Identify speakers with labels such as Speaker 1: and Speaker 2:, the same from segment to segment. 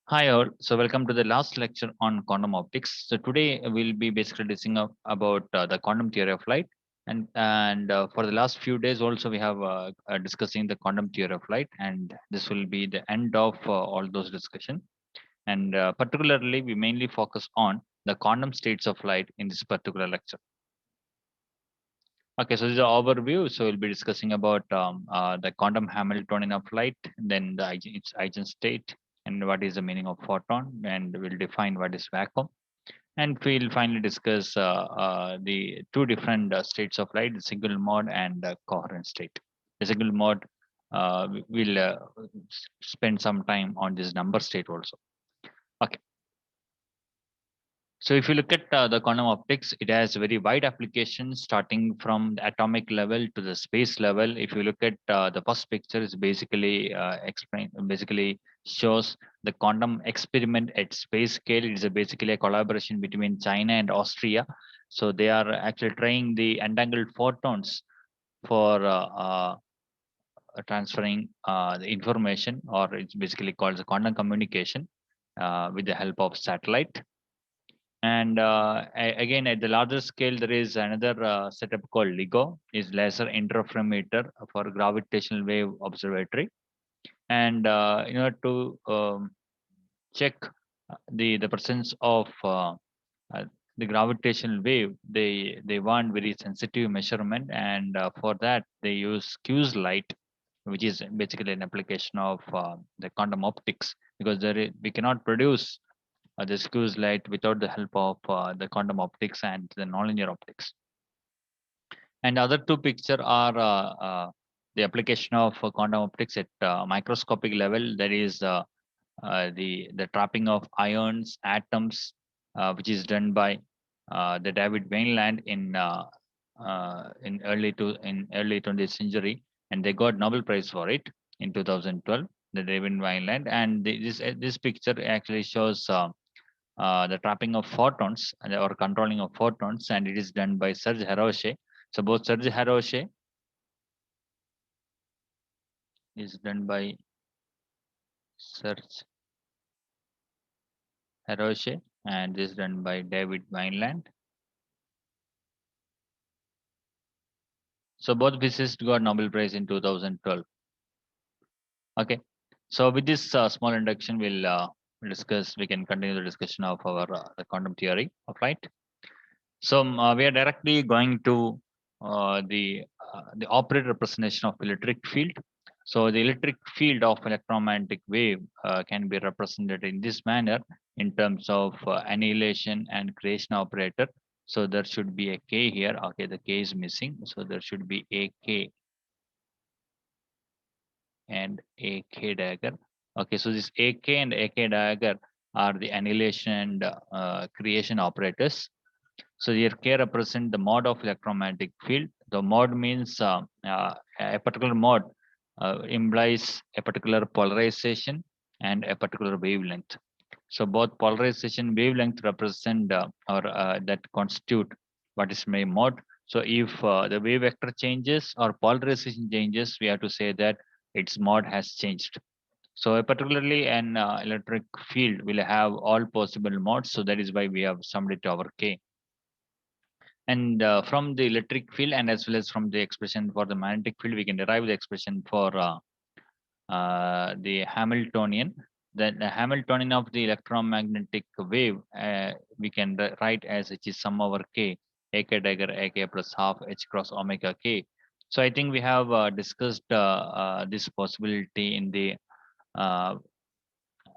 Speaker 1: Hi all. So welcome to the last lecture on quantum optics. So today we'll be basically discussing about the quantum theory of light, and for the last few days also we have discussing the quantum theory of light, and this will be the end of all those discussion. And particularly we mainly focus on the quantum states of light in this particular lecture. Okay, so this is an overview. So we'll be discussing about the quantum Hamiltonian of light, then its eigenstate, and what is the meaning of photon, and we'll define what is vacuum, and we'll finally discuss the two different states of light: the single mode and the coherent state. The single mode, we'll spend some time on this number state also. Okay. So if you look at the quantum optics, it has very wide applications starting from the atomic level to the space level. If you look at the first picture, is basically basically shows the quantum experiment at space scale. It is basically a collaboration between China and Austria. So they are actually trying the entangled photons for transferring the information, or it's basically called the quantum communication with the help of satellite. And again, at the larger scale, there is another setup called LIGO, is laser interferometer for gravitational wave observatory. And in order to check the presence of uh, the gravitational wave, they want very sensitive measurement, and for that they use Q's light, which is basically an application of the quantum optics, because we cannot produce the skews light without the help of the quantum optics and the nonlinear optics. And other two picture are the application of quantum optics at microscopic level. That is the trapping of ions, atoms, which is done by the David Weinland in early 20th century, and they got Nobel Prize for it in 2012. The David Weinland, and this picture actually shows. The trapping of photons or controlling of photons, and it is done by Serge Haroche. So both Serge Haroche is done by Serge Haroche, and is done by David Weinland. So both physicists got Nobel Prize in 2012. Okay. So with this small introduction, we can continue the discussion of our the quantum theory of light. So we are directly going to the operator representation of electric field. So the electric field of electromagnetic wave can be represented in this manner in terms of annihilation and creation operator. So there should be a K here. Okay, the K is missing. So there should be a K and a K dagger. Okay, so this AK and AK dagger are the annihilation and creation operators. So here K represent the mode of electromagnetic field. The mode means a particular mode implies a particular polarization and a particular wavelength. So both polarization wavelength represent or that constitute what is my mode. So if the wave vector changes or polarization changes, we have to say that its mode has changed. So particularly an electric field will have all possible modes. So that is why we have summed it to our K. And from the electric field, and as well as from the expression for the magnetic field, we can derive the expression for the Hamiltonian. The Hamiltonian of the electromagnetic wave, we can write as h is sum over k, ak dagger ak plus half h cross omega k. So I think we have discussed this possibility in the uh,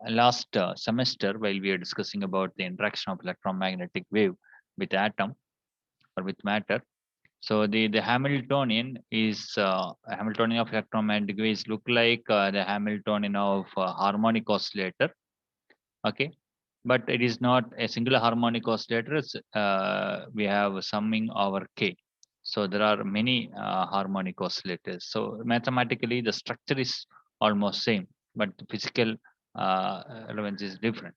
Speaker 1: last semester while we are discussing about the interaction of electromagnetic wave with atom or with matter. So the Hamiltonian is Hamiltonian of electromagnetic waves look like the Hamiltonian of harmonic oscillator. Okay, but it is not a single harmonic oscillator. We have summing over k. So there are many harmonic oscillators. So mathematically, the structure is almost same, but the physical relevance is different.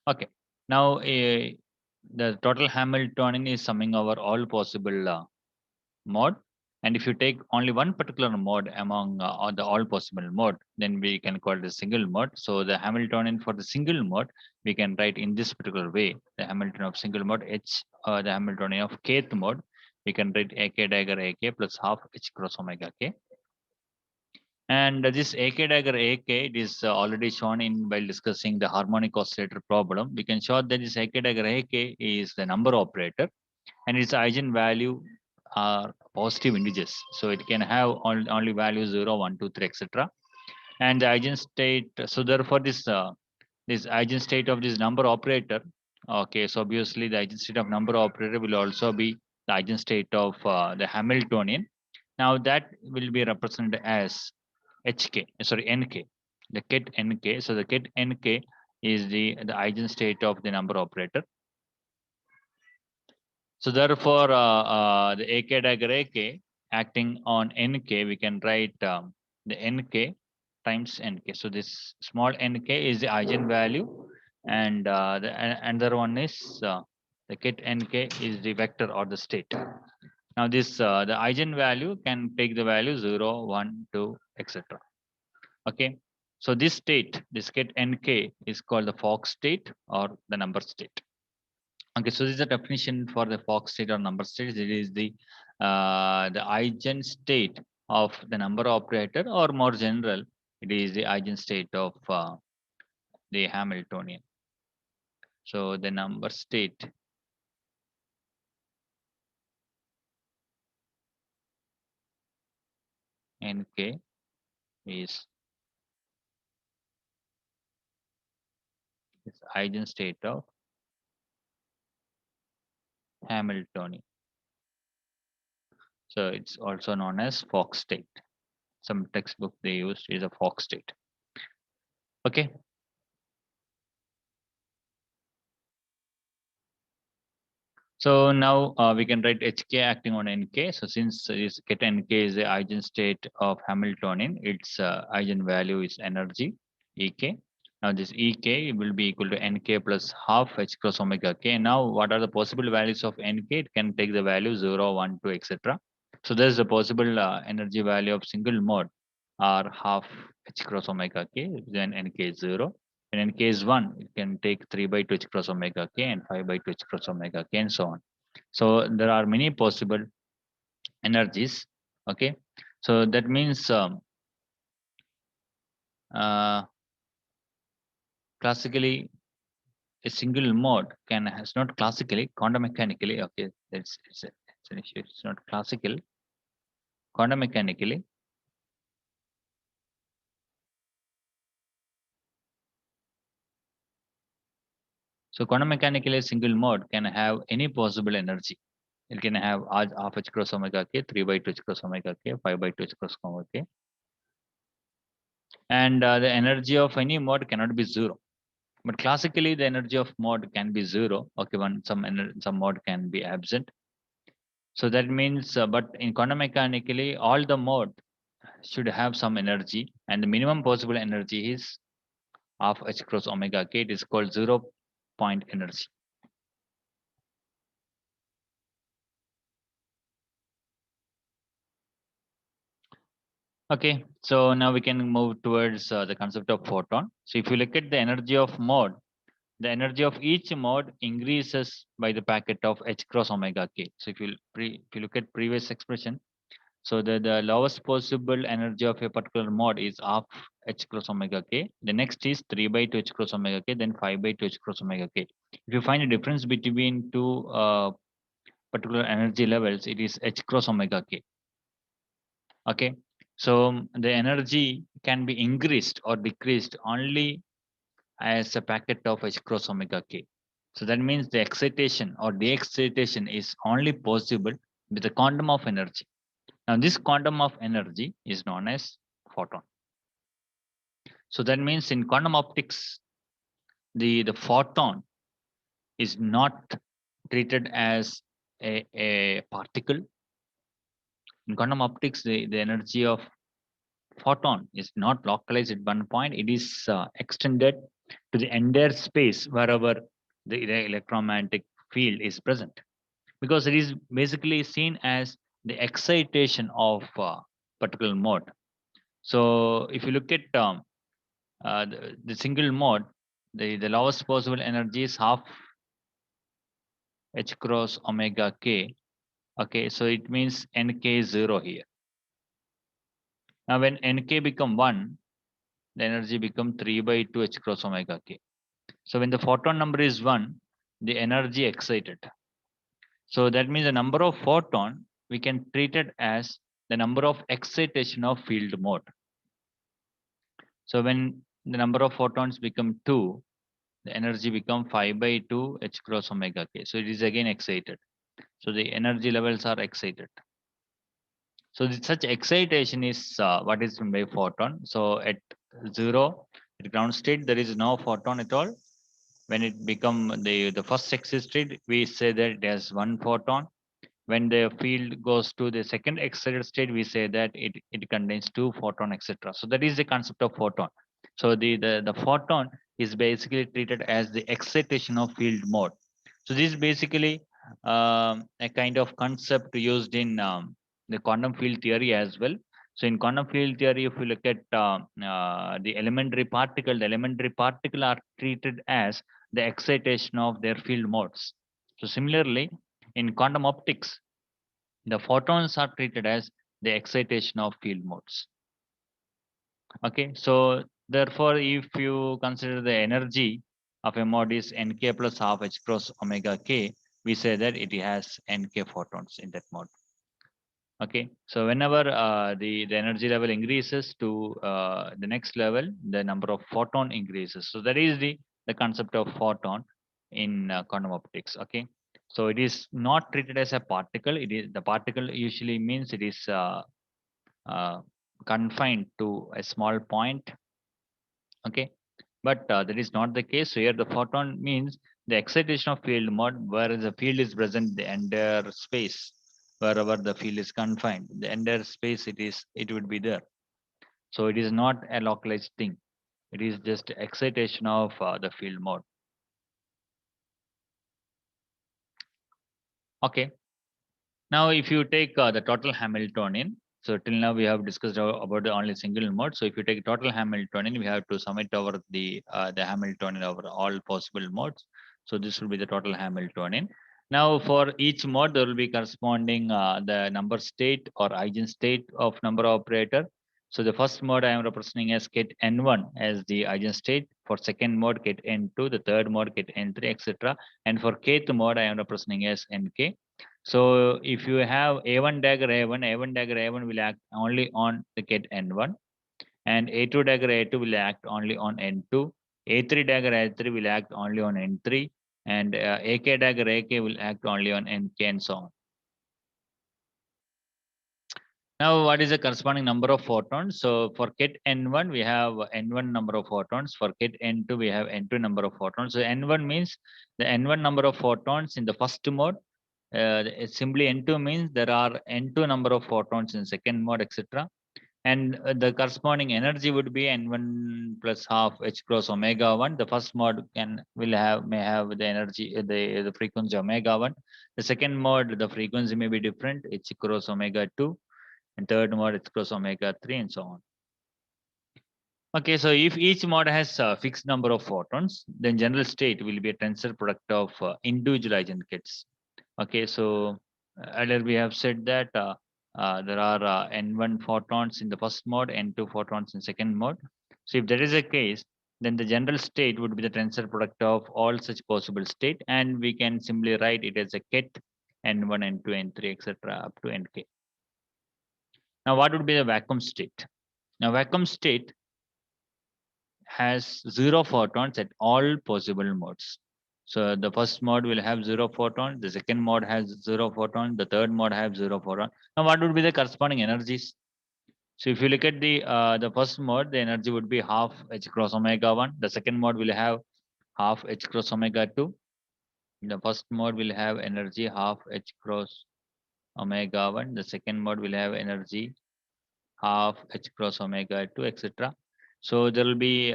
Speaker 1: Okay, now the total Hamiltonian is summing over all possible mode. And if you take only one particular mode among all possible mode, then we can call it a single mode. So the Hamiltonian for the single mode, we can write in this particular way. The Hamiltonian of single mode, the Hamiltonian of kth mode, we can write AK dagger AK plus half H cross omega K. And this AK dagger AK, it is already shown in while discussing the harmonic oscillator problem. We can show that this AK dagger AK is the number operator, and its eigenvalue are positive integers. So it can have only values 0, 1, 2, 3, etc. And the eigenstate, so therefore this eigenstate of this number operator, okay, so obviously the eigenstate of number operator will also be the eigenstate of the Hamiltonian. Now that will be represented as NK, the ket NK. So the ket NK is the eigenstate of the number operator. So therefore, the AK dagger AK acting on NK, we can write the NK times NK. So this small NK is the eigenvalue, and another one is the ket NK is the vector or the state. Now this the eigenvalue can take the value 0, 1, 2, etc. Okay. So this state, this ket NK is called the Fock state or the number state. Okay, so this is the definition for the Fock state or number state. It is the eigenstate of the number operator, or more general, it is the eigenstate of the Hamiltonian. So the number state NK is this eigenstate of Hamiltonian. So it's also known as Fock state. Some textbook they used is a Fock state. Okay. So now we can write Hk acting on Nk. So since this ket Nk is the eigenstate of Hamiltonian, its eigenvalue is energy Ek. Now this Ek will be equal to Nk plus half H cross omega k. Now what are the possible values of Nk? It can take the value 0, 1, 2, etc. So there's a possible energy value of single mode are half H cross omega k, then Nk is 0. When Nk is 1, it can take 3 by 2 H cross omega k and 5 by 2 H cross omega k and so on. So there are many possible energies. Okay. So that means classically a single mode can has not classically quantum mechanically. Okay, it's an issue. It's not classical quantum mechanically. So quantum mechanically, a single mode can have any possible energy. It can have half H cross omega k, 3 by 2 H cross omega k, 5 by 2 H cross omega k. And the energy of any mode cannot be 0. But classically, the energy of mode can be 0. Okay, when some mode can be absent. So that means, but in quantum mechanically, all the mode should have some energy, and the minimum possible energy is half H cross omega k. It is called 0 point energy. Okay, so now we can move towards the concept of photon. So if you look at the energy of mode, the energy of each mode increases by the packet of H cross omega k. So if you look at previous expression, so the lowest possible energy of a particular mode is half H cross omega k. The next is 3 by 2 H cross omega k, then 5 by 2 H cross omega k. If you find a difference between two particular energy levels, it is H cross omega k. Okay, so the energy can be increased or decreased only as a packet of H cross omega k. So that means the excitation or de-excitation is only possible with the quantum of energy. Now this quantum of energy is known as photon. So that means in quantum optics, the photon is not treated as a particle. In quantum optics, the energy of photon is not localized at one point. It is extended to the entire space wherever the electromagnetic field is present, because it is basically seen as the excitation of particular mode. So if you look at the single mode, the lowest possible energy is half h cross omega k. Okay, so it means nk is 0 here. Now when nk become 1, the energy become 3 by 2 h cross omega k. So when the photon number is 1, the energy excited. So that means the number of photon we can treat it as the number of excitation of field mode. So when the number of photons become 2, the energy become 5 by 2 h cross omega k. So it is again excited. So the energy levels are excited. So such excitation is what is meant by photon. So at 0, at ground state, there is no photon at all. When it become the first exit state, we say that it has one photon. When the field goes to the second excited state, we say that it contains two photon, etc. So that is the concept of photon. So the photon is basically treated as the excitation of field mode. So this is basically a kind of concept used in the quantum field theory as well. So in quantum field theory, if you look at the elementary particle are treated as the excitation of their field modes. So similarly, in quantum optics, the photons are treated as the excitation of field modes. Okay, so therefore, if you consider the energy of a mode is nk plus half h cross omega k, we say that it has nk photons in that mode. Okay, so whenever the energy level increases to the next level, the number of photon increases. So that is the concept of photon in quantum optics. Okay, so it is not treated as a particle. It is the particle usually means it is uh, confined to a small point. Okay, but that is not the case. So here the photon means the excitation of field mode, where the field is present the entire space, wherever the field is confined, the entire space it would be there. So it is not a localized thing. It is just excitation of the field mode. Okay. Now, if you take the total Hamiltonian, so till now we have discussed about the only single mode. So if you take total Hamiltonian, we have to sum it over the Hamiltonian over all possible modes. So this will be the total Hamiltonian. Now, for each mode, there will be corresponding the number state or eigenstate of number operator. So the first mode I am representing as ket n1 as the eigenstate. For second mode, ket n2. The third mode, ket n3, etc. And for kth mode, I am representing as nk. So if you have A1 dagger A1 dagger A1 will act only on the ket N1, and A2 dagger A2 will act only on N2. A3 dagger A3 will act only on N3, and AK dagger AK will act only on NK, and so on. Now, what is the corresponding number of photons? So for ket N1, we have N1 number of photons. For ket N2, we have N2 number of photons. So N1 means the N1 number of photons in the first mode. Simply N2 means there are N2 number of photons in second mode, etc. And the corresponding energy would be N1 plus half h cross omega 1. The first mode may have the energy, the frequency omega 1. The second mode, the frequency may be different, h cross omega 2. And third mode, h cross omega 3, and so on. Okay, so if each mode has a fixed number of photons, then general state will be a tensor product of individual eigenkets. Okay, so earlier we have said that there are n1 photons in the first mode, n2 photons in second mode. So if that is the case, then the general state would be the tensor product of all such possible state, and we can simply write it as a ket n1, n2, n3, etc. up to nk. Now, what would be the vacuum state? Now, vacuum state has zero photons at all possible modes. So the first mode will have zero photon, the second mode has zero photon, the third mode has zero photon. Now, what would be the corresponding energies? So if you look at the first mode, the energy would be half h cross omega 1. The second mode will have half h cross omega 2. The first mode will have energy half h cross omega 1. The second mode will have energy half h cross omega 2, etc. So there will be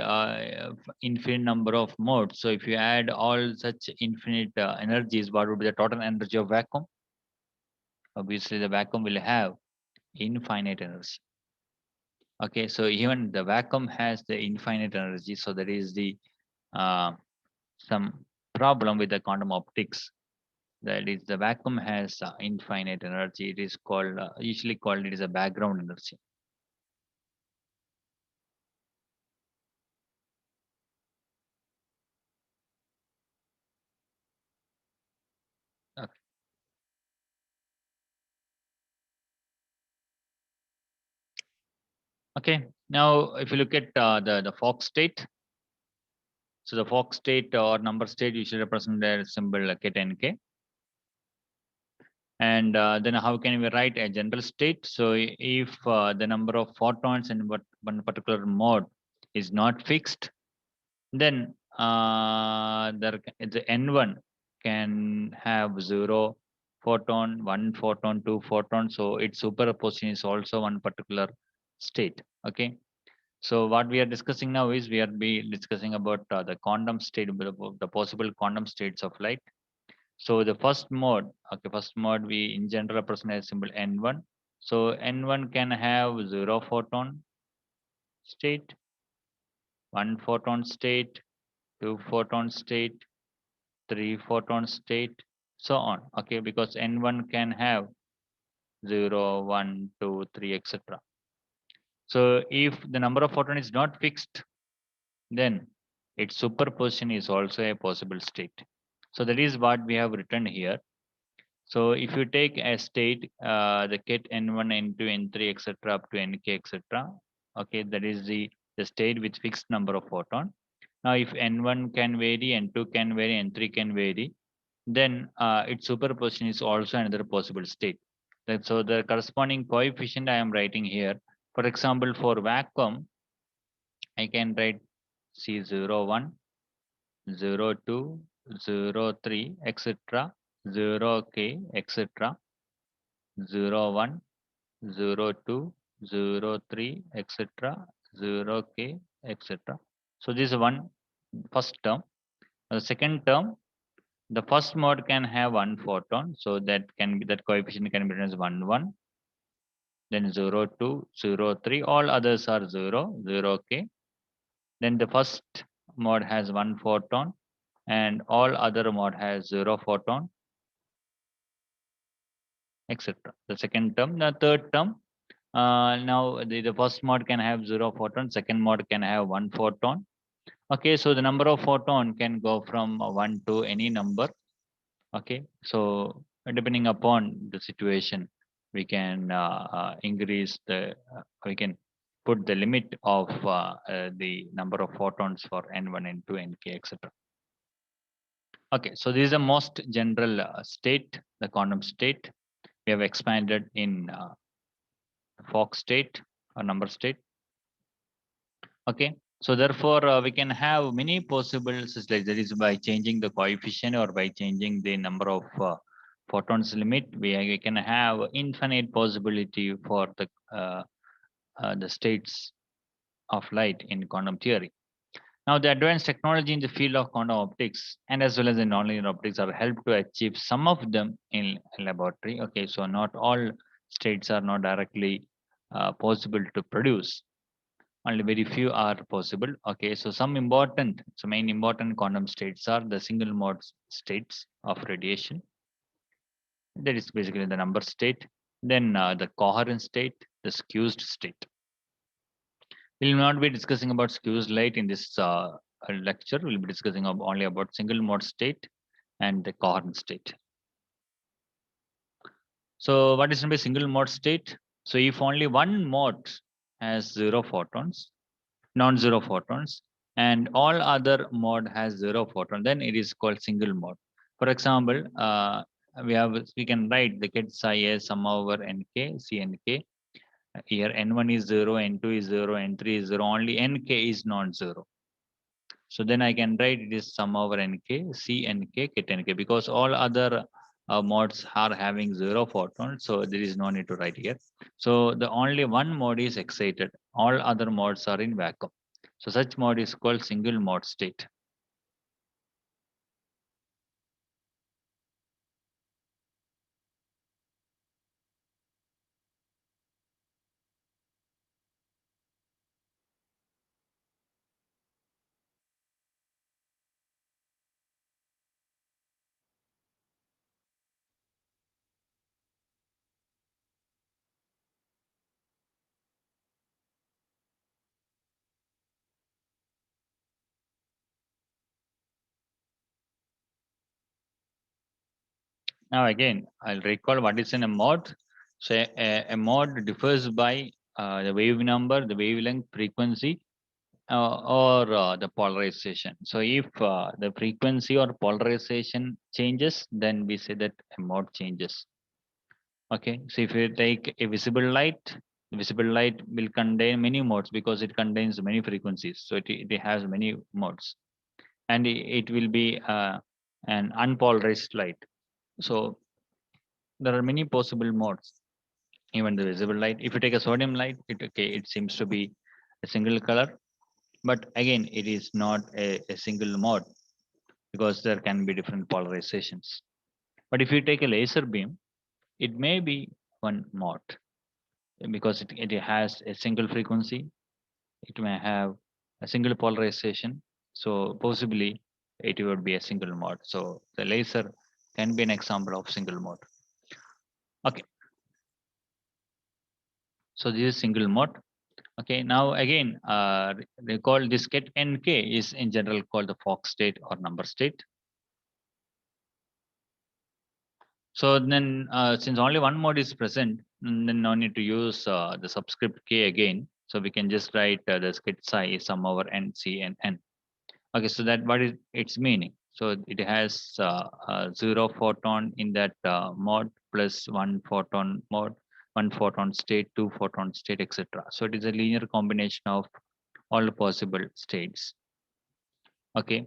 Speaker 1: infinite number of modes. So if you add all such infinite energies, what would be the total energy of vacuum? Obviously, the vacuum will have infinite energy. Okay, so even the vacuum has the infinite energy. So that is the uh, some problem with the quantum optics. That is, the vacuum has infinite energy. It is called usually called it is a background energy. Okay. Okay. Now, if you look at the Fock state, so the Fock state or number state usually represent their symbol like K 10K. And then how can we write a general state? So if the number of photons in one particular mode is not fixed, then the N1 can have 0 photon, 1 photon, 2 photons. So its superposition is also one particular state. Okay. So what we are discussing now is we are be discussing about the quantum state, the possible quantum states of light. So the first mode, okay, first mode we in general represent as symbol N1. So N1 can have 0 photon state, 1 photon state, 2 photon state, 3 photon state, so on. Okay, because N1 can have 0, 1, 2, 3, etc. So if the number of photon is not fixed, then its superposition is also a possible state. So that is what we have written here. So if you take a state, the ket n1, n2, n3, etc., up to nk, etc., okay, that is the state with fixed number of photon. Now, if n1 can vary, n2 can vary, n3 can vary, then its superposition is also another possible state. So the corresponding coefficient I am writing here. For example, for vacuum, I can write C01, 02, 03, etc., 0k, etc., 01, 02, 03, etc., 0k, etc. So this is one first term. The second term, the first mode can have 1 photon, so that can be that coefficient can be written as 1, 1. Then 02, 03, all others are 0, 0k. Then the first mode has 1 photon, and all other mode has 0 photon, etc. The second term, the third term. Now the first mode can have 0 photon, second mode can have 1 photon. Okay, so the number of photon can go from 1 to any number. Okay, so depending upon the situation, we can increase we can put the limit of the number of photons for n1, n2, nk, etc. Okay, so this is the most general state, the quantum state. We have expanded in Fock state or number state. Okay, so therefore we can have many possibles, like that is by changing the coefficient or by changing the number of photons limit. We can have infinite possibility for the states of light in quantum theory. Now, the advanced technology in the field of quantum optics and as well as in nonlinear optics are helped to achieve some of them in laboratory. Okay, so not all states are not directly possible to produce. Only very few are possible. Okay, so so main important quantum states are the single mode states of radiation. That is basically the number state. Then the coherent state, the skews state. We will not be discussing about skews light in this lecture. We'll be discussing only about single mode state and the coherent state. So what is meant by single mode state? So if only one mode has 0 photons, non-zero photons, and all other mode has 0 photon, then it is called single mode. For example, we can write the ket psi as sum over nk, cnk. Here n1 is 0, n2 is 0, n3 is 0, only nk is non-zero. So then I can write it is sum over nk, cnk, ket nk, because all other modes are having 0 photons, so there is no need to write here. So the only one mode is excited, all other modes are in vacuum. So such mode is called single mode state. Now again, I'll recall what is in a mode. So a mode differs by the wave number, the wavelength, frequency, or the polarization. So if the frequency or polarization changes, then we say that a mode changes. Okay. So if you take a visible light will contain many modes because it contains many frequencies. So it has many modes, and it will be an unpolarized light. So there are many possible modes. Even the visible light. If you take a sodium light, it seems to be a single color, but again, it is not a single mode because there can be different polarizations. But if you take a laser beam, it may be one mode because it has a single frequency. It may have a single polarization. So possibly it would be a single mode. So the laser can be an example of single mode. Okay. So this is single mode. Okay, now again, recall this get nk is in general called the Fock state or number state. So then, since only one mode is present, then no need to use the subscript k again. So we can just write the skit psi is sum over n, c, and n. Okay, so that what is its meaning? So it has zero photon in that mode plus one photon mode, one photon state, two photon state, etc. So it is a linear combination of all the possible states. Okay,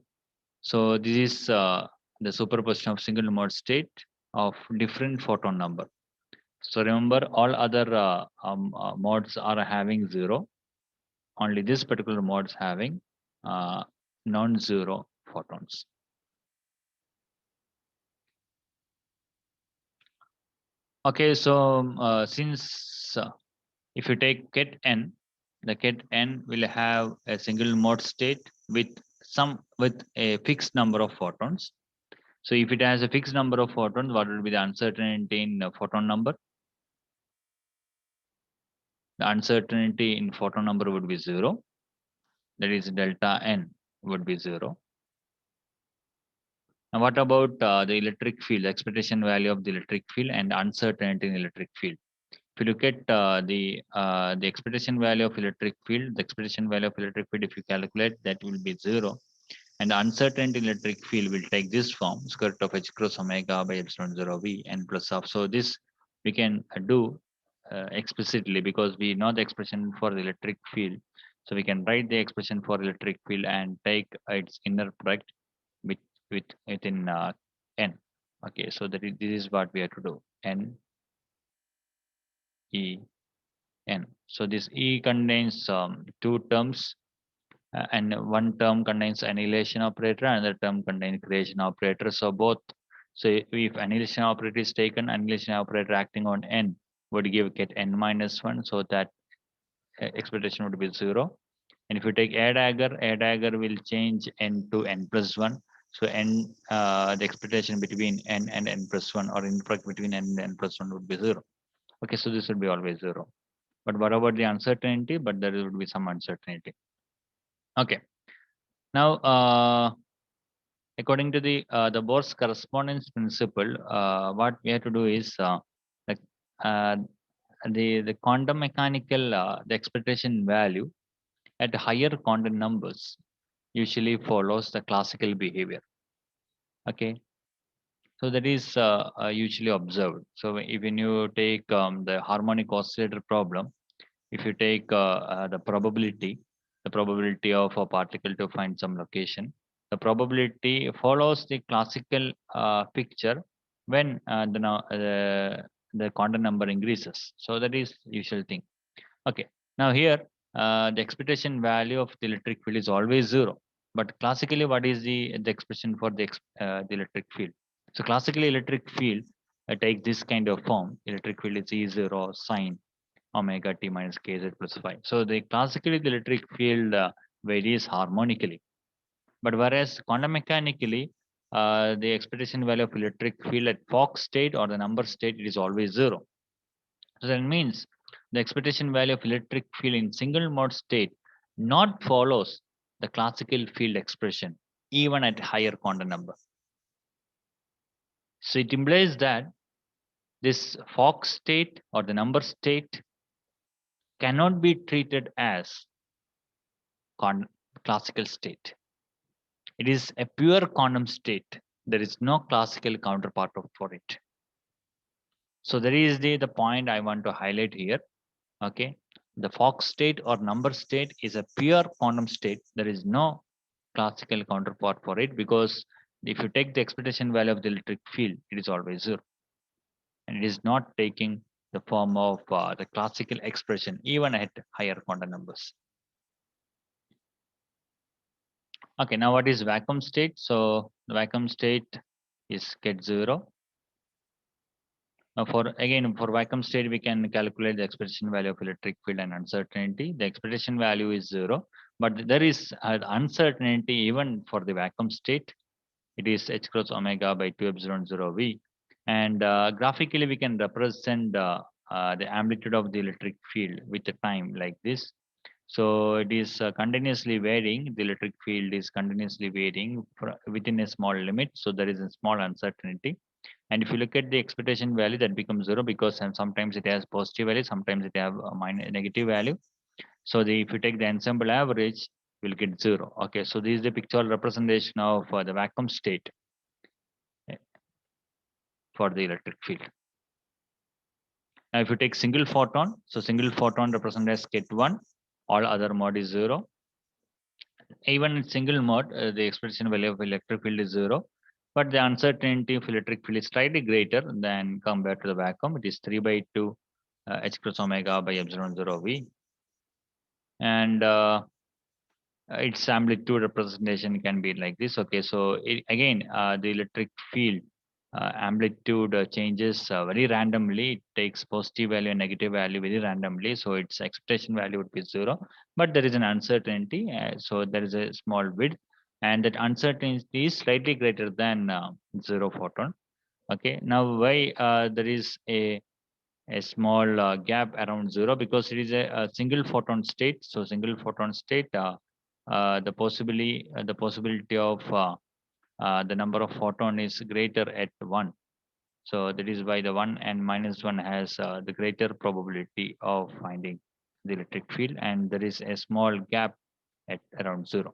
Speaker 1: so this is the superposition of single mode state of different photon number. So remember, all other modes are having zero. Only this particular modes having non-zero photons. Okay, so since if you take ket n, the ket n will have a single mode state with a fixed number of photons. So if it has a fixed number of photons, what will be the uncertainty in photon number? The uncertainty in photon number would be zero. That is delta n would be zero. And what about the electric field, the expectation value of the electric field and uncertainty in electric field? If you look at the expectation value of electric field, the expectation value of electric field, if you calculate, that will be zero. And the uncertainty in electric field will take this form, square root of h cross omega by epsilon 0 v n plus half. So this we can do explicitly because we know the expression for the electric field. So we can write the expression for electric field and take its inner product with within n. Okay, so this is what we have to do. N E n. So this E contains two terms, and one term contains annihilation operator, another term contains creation operator. So both. So if annihilation operator is taken, annihilation operator acting on n would give get n minus one, so that expectation would be zero. And if you take a dagger will change n to n plus one. So n the expectation between n and n plus one, or in fact between n and n plus one, would be zero. Okay, so this would be always zero. But what about the uncertainty? But there would be some uncertainty. Okay. Now, according to the Bohr's correspondence principle, what we have to do is the uh, the quantum mechanical the expectation value at higher quantum numbers usually follows the classical behavior. Okay, so that is usually observed. So if when you take the harmonic oscillator problem, if you take the probability of a particle to find some location, the probability follows the classical picture when the quantum number increases. So that is usual thing. Okay. Now here, the expectation value of the electric field is always zero. But classically, what is the expression for the electric field? So classically, electric field take this kind of form. Electric field is E0 sine omega t minus kz plus phi. So the classically the electric field varies harmonically. But whereas quantum mechanically, the expectation value of electric field at Fock state or the number state, it is always zero. So that means the expectation value of electric field in single mode state not follows the classical field expression even at higher quantum number. So it implies that this Fock state or the number state cannot be treated as classical state. It is a pure quantum state. There is no classical counterpart for it. So there is the point I want to highlight here. Okay, the Fock state or number state is a pure quantum state. There is no classical counterpart for it, because if you take the expectation value of the electric field, it is always zero, and it is not taking the form of the classical expression even at higher quantum numbers. Okay, now what is vacuum state? So the vacuum state is get zero. Now for vacuum state, we can calculate the expectation value of electric field and uncertainty. The expectation value is zero, but there is uncertainty even for the vacuum state. It is h cross omega by 2 epsilon 0 v. And graphically, we can represent the amplitude of the electric field with the time like this. So it is continuously varying. The electric field is continuously varying within a small limit. So there is a small uncertainty. And if you look at the expectation value, that becomes zero, because sometimes it has positive value, sometimes it have a negative value. So if you take the ensemble average, we'll get zero. Okay, so this is the pictorial representation of the vacuum state for the electric field. Now, if you take single photon, so single photon represents as ket1, all other mode is zero. Even in single mode, the expression value of electric field is zero, but the uncertainty of electric field is slightly greater than compared to the vacuum. It is 3 by 2 h cross omega by epsilon 0 v. And its amplitude representation can be like this. Okay, so again, the electric field amplitude changes very randomly. It takes positive value and negative value very randomly, so its expectation value would be zero, but there is an uncertainty, so there is a small width, and that uncertainty is slightly greater than zero photon. Okay, now why there is a small gap around zero? Because it is a single photon state. So single photon state, the possibility of the number of photon is greater at one. So that is why the one and minus one has the greater probability of finding the electric field, and there is a small gap at around zero.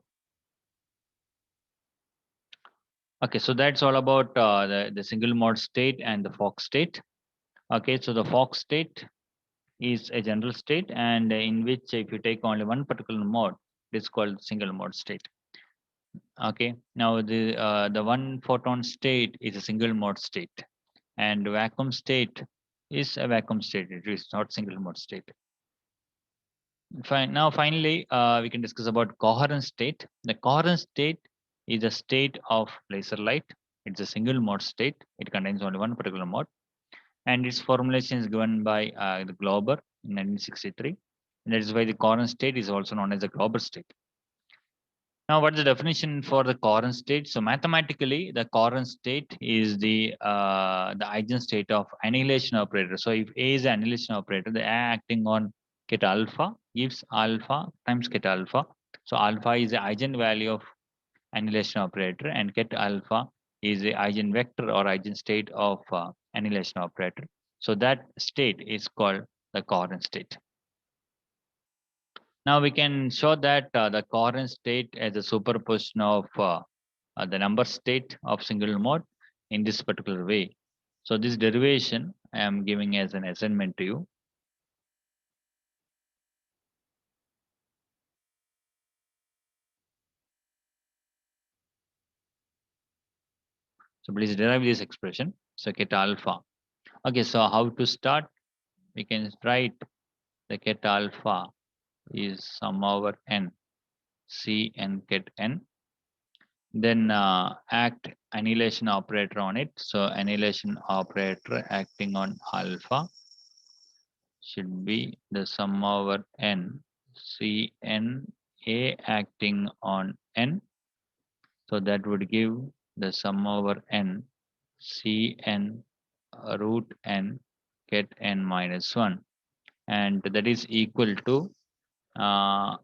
Speaker 1: Okay, so that's all about the single mode state and the Fock state. Okay, so the Fock state is a general state, and in which if you take only one particular mode, it is called single mode state. Okay, now the one photon state is a single mode state, and vacuum state is a vacuum state. It is not single mode state. Fine. Now finally, we can discuss about coherent state. The coherent state is a state of laser light. It's a single mode state. It contains only one particular mode, and its formulation is given by the Glauber in 1963. And that is why the coherent state is also known as the Glauber state. Now, what is the definition for the coherent state? So, mathematically, the coherent state is the eigenstate of annihilation operator. So, if A is an annihilation operator, the A acting on ket alpha gives alpha times ket alpha. So, alpha is the eigenvalue of annihilation operator, and ket alpha is the eigenvector or eigenstate of annihilation operator. So, that state is called the coherent state. Now we can show that the coherent state as a superposition of the number state of single mode in this particular way. So this derivation I am giving as an assignment to you. So please derive this expression. So ket alpha. Okay, so how to start? We can write the ket alpha is sum over n, C n ket n. Then act annihilation operator on it. So annihilation operator acting on alpha should be the sum over n, C n A acting on n. So that would give the sum over n, C n root n ket n minus 1. And that is equal to A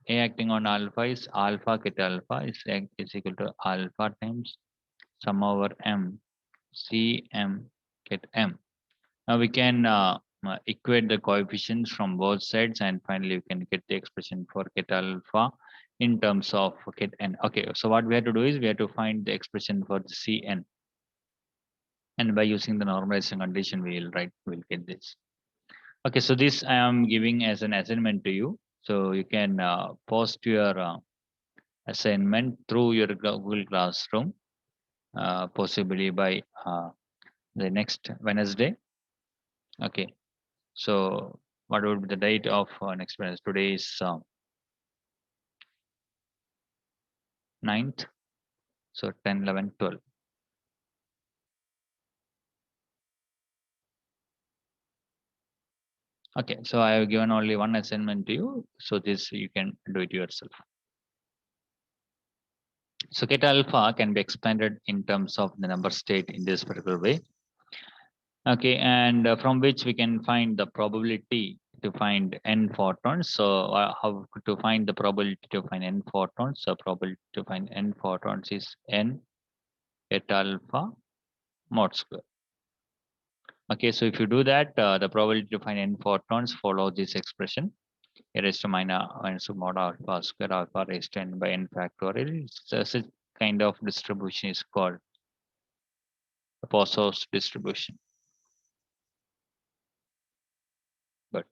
Speaker 1: acting on alpha is alpha ket alpha is equal to alpha times sum over m Cm get m. Now we can equate the coefficients from both sides, and finally we can get the expression for get alpha in terms of get n. Okay, so what we have to do is we have to find the expression for the Cn, and by using the normalization condition, we'll get this. Okay, so this I am giving as an assignment to you, so you can post your assignment through your Google Classroom, possibly by the next Wednesday. Okay, so what would be the date of next Wednesday? Today is 9th, so 10, 11, 12. Okay, so I have given only one assignment to you, so this you can do it yourself. So get alpha can be expanded in terms of the number state in this particular way. Okay, and from which we can find the probability to find n photons. So how to find the probability to find n photons? So probability to find n photons is n at alpha mod square. Okay, so if you do that, the probability to find n photons follow this expression. A raised to minus mod alpha square alpha raised to n by n factorial. Such kind of distribution is called the Poisson distribution. But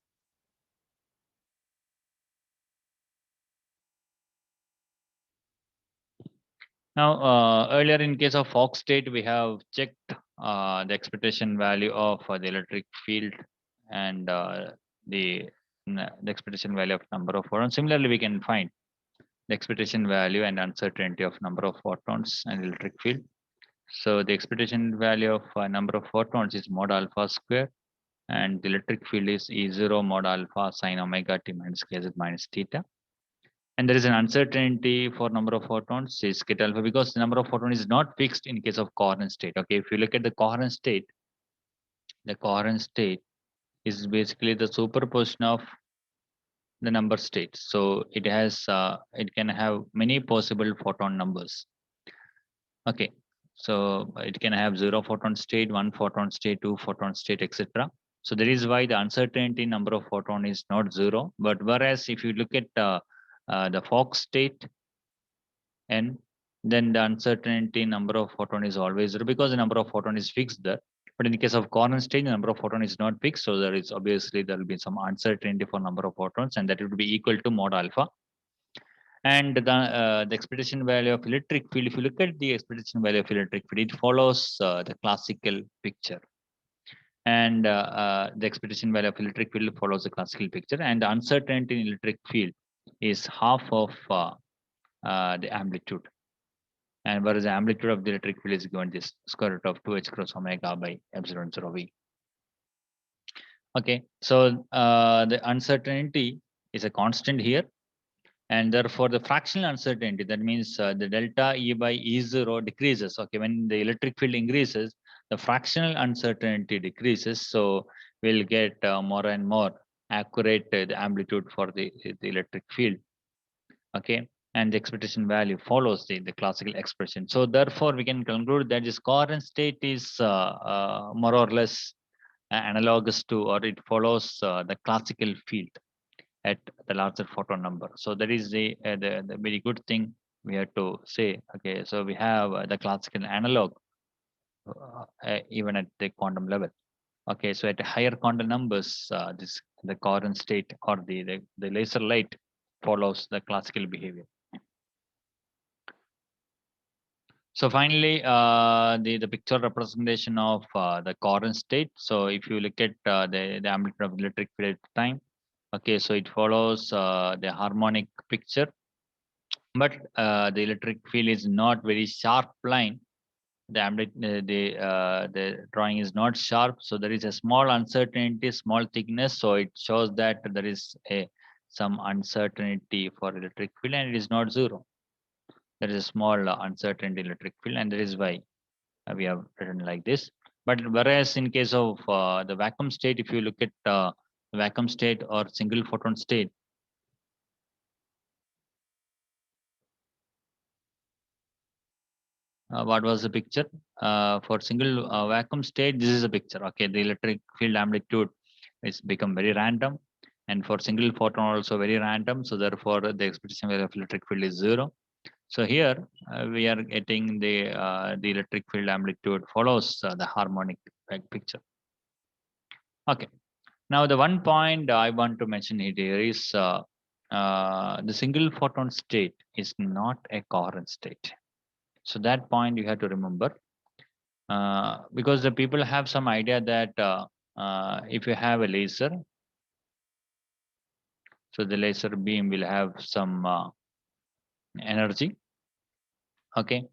Speaker 1: now, earlier in case of Fock state, we have checked the expectation value of the electric field and the expectation value of number of photons. Similarly, we can find the expectation value and uncertainty of number of photons and electric field. So the expectation value of number of photons is mod alpha square, and the electric field is E0 mod alpha sine omega t minus kz minus theta. And there is an uncertainty for number of photons is get alpha, because the number of photons is not fixed in case of coherent state. Okay, if you look at the coherent state is basically the superposition of the number states. So it can have many possible photon numbers. Okay, so it can have 0 photon state, 1 photon state, 2 photon state, etc. So that is why the uncertainty number of photon is not 0. But whereas if you look at the Fock state n, then the uncertainty number of photon is always 0, because the number of photon is fixed there. But in the case of coherent state, the number of photon is not fixed, so there is obviously there will be some uncertainty for number of photons, and that would be equal to mod alpha. And the expectation value of electric field, if you look at the expectation value of electric field, it follows the classical picture. And the expectation value of electric field follows the classical picture, and the uncertainty in electric field is half of the amplitude. And whereas the amplitude of the electric field is given this square root of 2h cross omega by epsilon 0 v. Okay, so the uncertainty is a constant here, and therefore the fractional uncertainty, that means the delta E by E0 decreases. Okay, when the electric field increases, the fractional uncertainty decreases, so we'll get more and more accurate the amplitude for the electric field. Okay, and the expectation value follows the classical expression. So therefore we can conclude that this coherent state is more or less analogous to, or it follows the classical field at the larger photon number. So that is the very good thing we have to say. Okay, so we have the classical analog even at the quantum level. Okay, so at higher quantum numbers, the coherent state or the laser light follows the classical behavior. So finally, the picture representation of the coherent state. So if you look at the amplitude of electric field at the time, okay, so it follows the harmonic picture, but the electric field is not very sharp line. The drawing is not sharp, so there is a small uncertainty, small thickness. So it shows that there is some uncertainty for electric field, and it is not 0. There is a small uncertainty electric field, and that is why we have written like this. But whereas in case of the vacuum state, if you look at the vacuum state or single photon state, What was the picture? For single vacuum state, this is a picture. Okay, the electric field amplitude is become very random, and for single photon also very random. So therefore, the expectation value of electric field is 0. So here we are getting the electric field amplitude follows the harmonic picture. Okay. Now the one point I want to mention here is the single photon state is not a coherent state. So that point you have to remember, because the people have some idea that if you have a laser, so the laser beam will have some energy. Okay.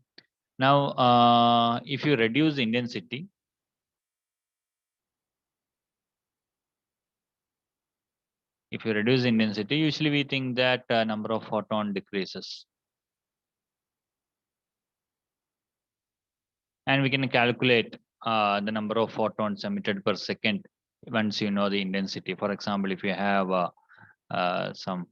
Speaker 1: Now, if you reduce the intensity, usually we think that number of photon decreases, and we can calculate the number of photons emitted per second once you know the intensity. For example, if you have some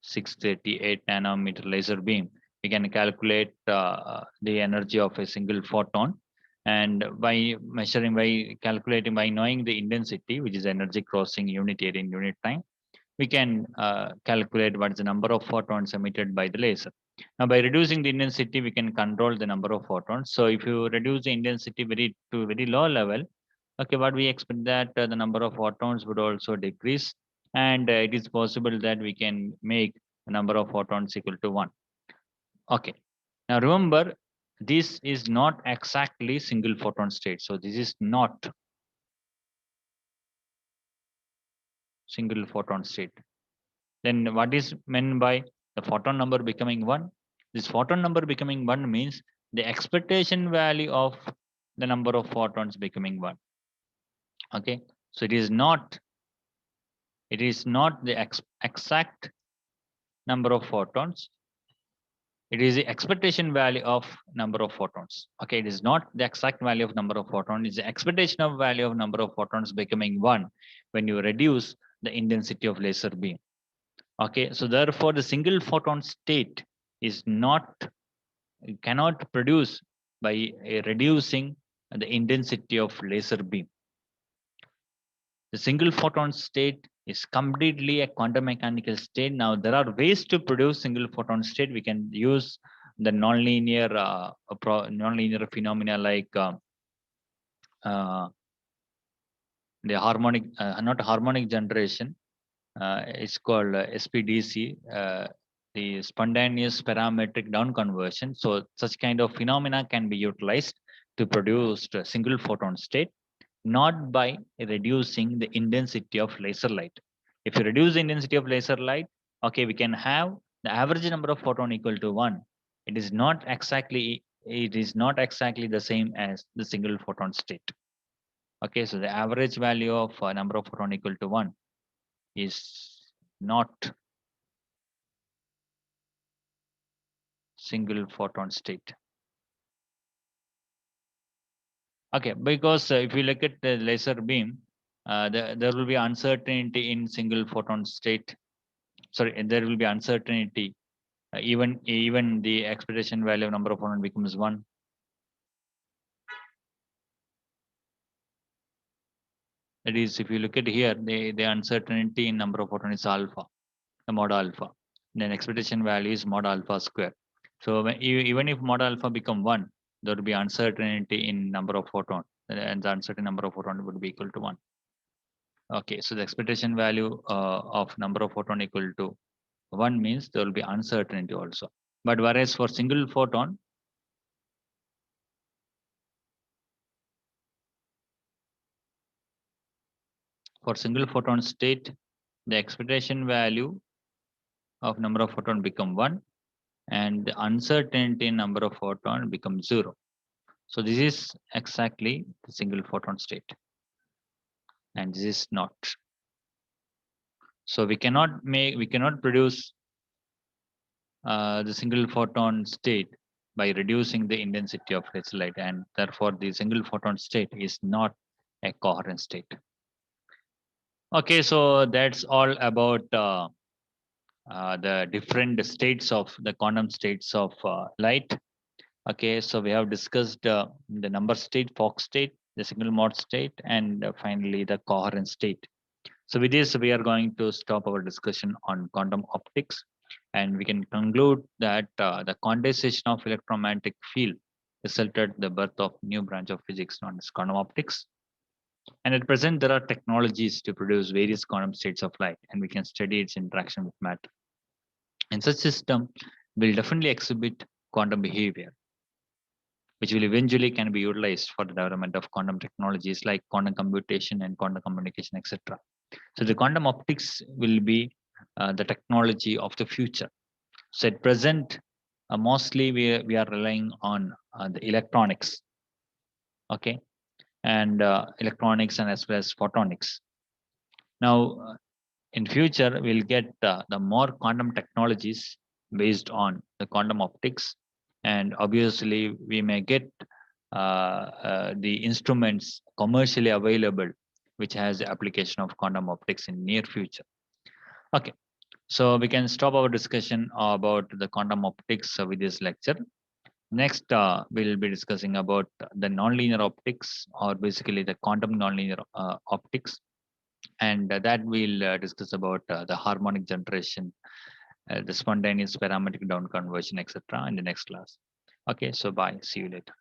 Speaker 1: 638 nanometer laser beam, we can calculate the energy of a single photon, and by measuring, by calculating, by knowing the intensity, which is energy crossing unit area in unit time, we can calculate what is the number of photons emitted by the laser. Now, by reducing the intensity, we can control the number of photons. So if you reduce the intensity to very low level, okay, what we expect that the number of photons would also decrease, and it is possible that we can make the number of photons equal to 1. Okay. Now remember, this is not exactly single photon state. So this is not single photon state. Then what is meant by the photon number becoming 1? This photon number becoming 1 means the expectation value of the number of photons becoming 1. Okay. So it is not the exact number of photons. It is the expectation value of number of photons. Okay, it is not the exact value of number of photons. It's the expectation of value of number of photons becoming 1 when you reduce the intensity of laser beam. Okay, so therefore the single photon state is not, cannot produce by reducing the intensity of laser beam. The single photon state is completely a quantum mechanical state. Now there are ways to produce single photon state. We can use the nonlinear nonlinear phenomena like uh, the harmonic, not harmonic generation. It's called SPDC, the spontaneous parametric down conversion. So such kind of phenomena can be utilized to produce a single photon state, not by reducing the intensity of laser light. If you reduce the intensity of laser light, okay, we can have the average number of photon equal to 1. It is not exactly the same as the single photon state. Okay, so the average value of number of photon equal to 1 is not single photon state. Okay, because if you look at the laser beam, there will be uncertainty in single photon state. Sorry, there will be uncertainty. Even the expectation value of number of photon becomes 1. That is, if you look at here, the uncertainty in number of photon is alpha, the mod alpha. Then expectation value is mod alpha square. So even if mod alpha become 1, there will be uncertainty in number of photon, and the uncertain number of photon would be equal to 1. Okay, so the expectation value of number of photon equal to 1 means there will be uncertainty also. But whereas for single photon, state, the expectation value of number of photon become 1, and the uncertainty in number of photon becomes 0. So this is exactly the single photon state, and this is not. So we cannot produce the single photon state by reducing the intensity of laser light, and therefore the single photon state is not a coherent state. Okay, so that's all about the different states of the quantum states of light. Okay, so we have discussed the number state, Fock state, the signal mode state, and finally the coherent state. So with this, we are going to stop our discussion on quantum optics, and we can conclude that the condensation of electromagnetic field resulted the birth of new branch of physics known as quantum optics. And at present, there are technologies to produce various quantum states of light, and we can study its interaction with matter. And such system will definitely exhibit quantum behavior, which will eventually can be utilized for the development of quantum technologies like quantum computation and quantum communication, etc. So the quantum optics will be the technology of the future. So at present, mostly we are relying on the electronics, okay, and electronics and as well as photonics. Now, in future, we'll get the more quantum technologies based on the quantum optics, and obviously we may get the instruments commercially available, which has the application of quantum optics in near future. Okay, so we can stop our discussion about the quantum optics with this lecture. Next, we'll be discussing about the nonlinear optics, or basically the quantum nonlinear optics, and that we'll discuss about the harmonic generation, the spontaneous parametric down conversion, etc. in the next class. Okay, so bye. See you later.